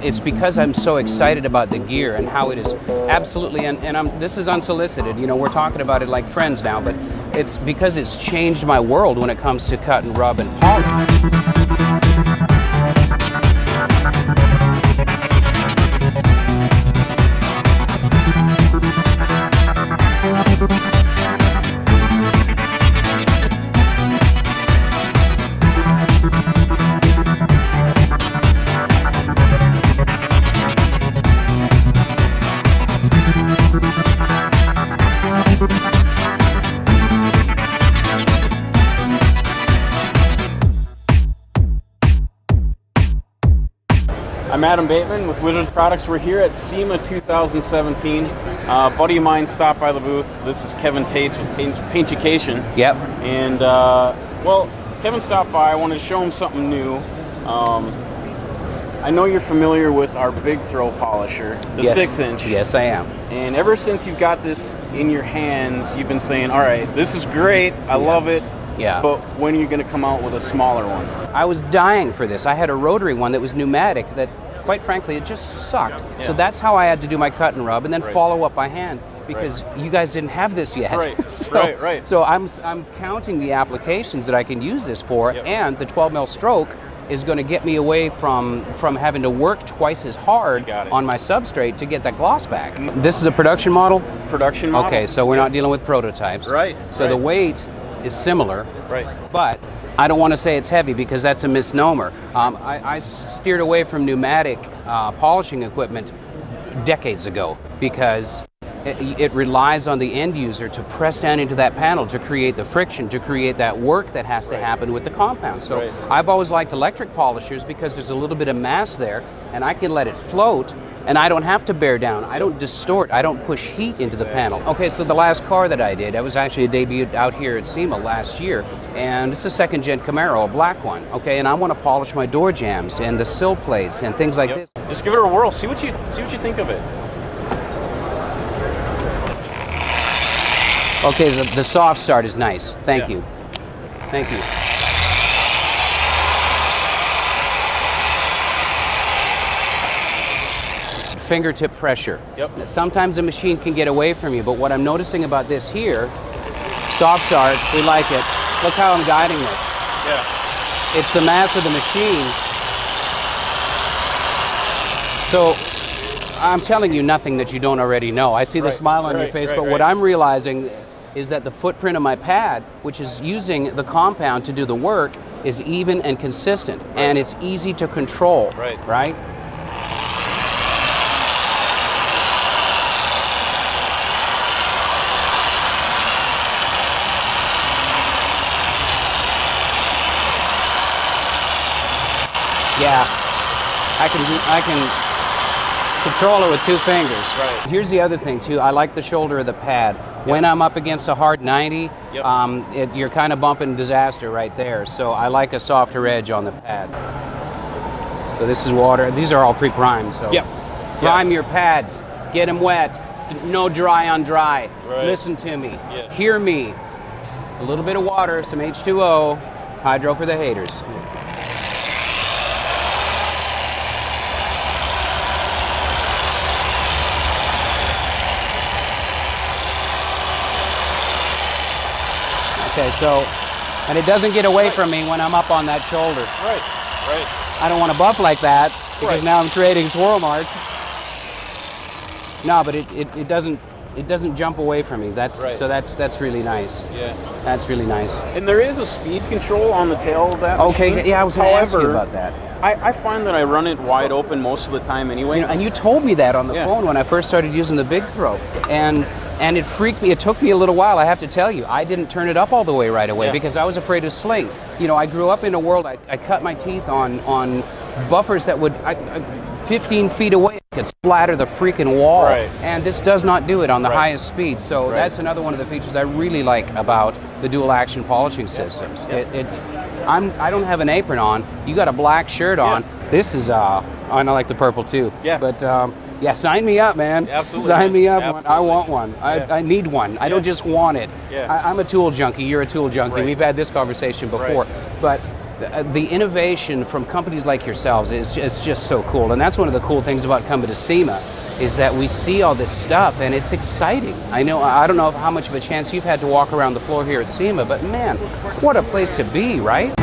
it's because I'm so excited about the gear and how it is absolutely, this is unsolicited, you know, we're talking about it like friends now, but it's because it's changed my world when it comes to cut and rub and polish. I'm Adam Bateman with Wizards Products. We're here at SEMA 2017. A buddy of mine stopped by the booth. This is Kevin Tetz with Paintucation. Yep. And, well, Kevin stopped by. I wanted to show him something new. I know you're familiar with our Big Throw polisher, the 6-inch. Yes, I am. And ever since you've got this in your hands, you've been saying, all right, this is great. I love it. Yeah. But when are you going to come out with a smaller one? I was dying for this. I had a rotary one that was pneumatic that, quite frankly, it just sucked. Yeah. So that's how I had to do my cut and rub and then follow up by hand because you guys didn't have this yet. Right, so, So I'm counting the applications that I can use this for, and the 12 mil stroke is going to get me away from having to work twice as hard on my substrate to get that gloss back. This is a production model? Production model. Okay, so we're not dealing with prototypes. Right. So the weight is similar. Right. But I don't want to say it's heavy because that's a misnomer. I steered away from pneumatic polishing equipment decades ago because it relies on the end user to press down into that panel to create the friction, to create that work that has to happen with the compound. So I've always liked electric polishers because there's a little bit of mass there and I can let it float and I don't have to bear down. I don't distort. I don't push heat into the panel. Okay, so the last car that I did, I was actually a debut out here at SEMA last year, and it's a second-gen Camaro, a black one. Okay, and I want to polish my door jambs and the sill plates and things like this. Just give it a whirl. See what you think of it. Okay, the soft start is nice. Thank you. Thank you. Fingertip pressure. Yep. Sometimes a machine can get away from you, but what I'm noticing about this here, soft start, we like it. Look how I'm guiding this. Yeah. It's the mass of the machine. So I'm telling you nothing that you don't already know. I see the smile on your face, but what I'm realizing is that the footprint of my pad, which is using the compound to do the work, is even and consistent, and it's easy to control, right? Yeah, I can control it with 2 fingers. Right. Here's the other thing too. I like the shoulder of the pad. When I'm up against a hard 90, you're kind of bumping disaster right there. So I like a softer edge on the pad. So this is water. These are all pre-primed. So prime your pads. Get them wet. No dry on dry. Listen to me. Hear me. A little bit of water, some H2O. Hydro for the haters. Okay, so, and it doesn't get away from me when I'm up on that shoulder. I don't want to buff like that because now I'm creating swirl marks. No, but it doesn't jump away from me. So that's really nice. Yeah. That's really nice. And there is a speed control on the tail of that machine. Okay, yeah, I was going to ask you about that. I find that I run it wide open most of the time anyway. And you told me that on the phone when I first started using the Big Throw. And it freaked me. It took me a little while, I have to tell you. I didn't turn it up all the way right away because I was afraid of sling. You know, I grew up in a world, I cut my teeth on buffers that would, 15 feet away, I could splatter the freaking wall. And this does not do it on the highest speed. So that's another one of the features I really like about the dual action polishing systems. I don't have an apron on. You got a black shirt on. This is, I like the purple too. But yeah, sign me up, man. Absolutely. Sign me up. Absolutely. I want one. I need one. I don't just want it. I'm a tool junkie. You're a tool junkie. We've had this conversation before. But the innovation from companies like yourselves is just so cool. And that's one of the cool things about coming to SEMA, is that we see all this stuff and it's exciting. I don't know how much of a chance you've had to walk around the floor here at SEMA, but man, what a place to be, right?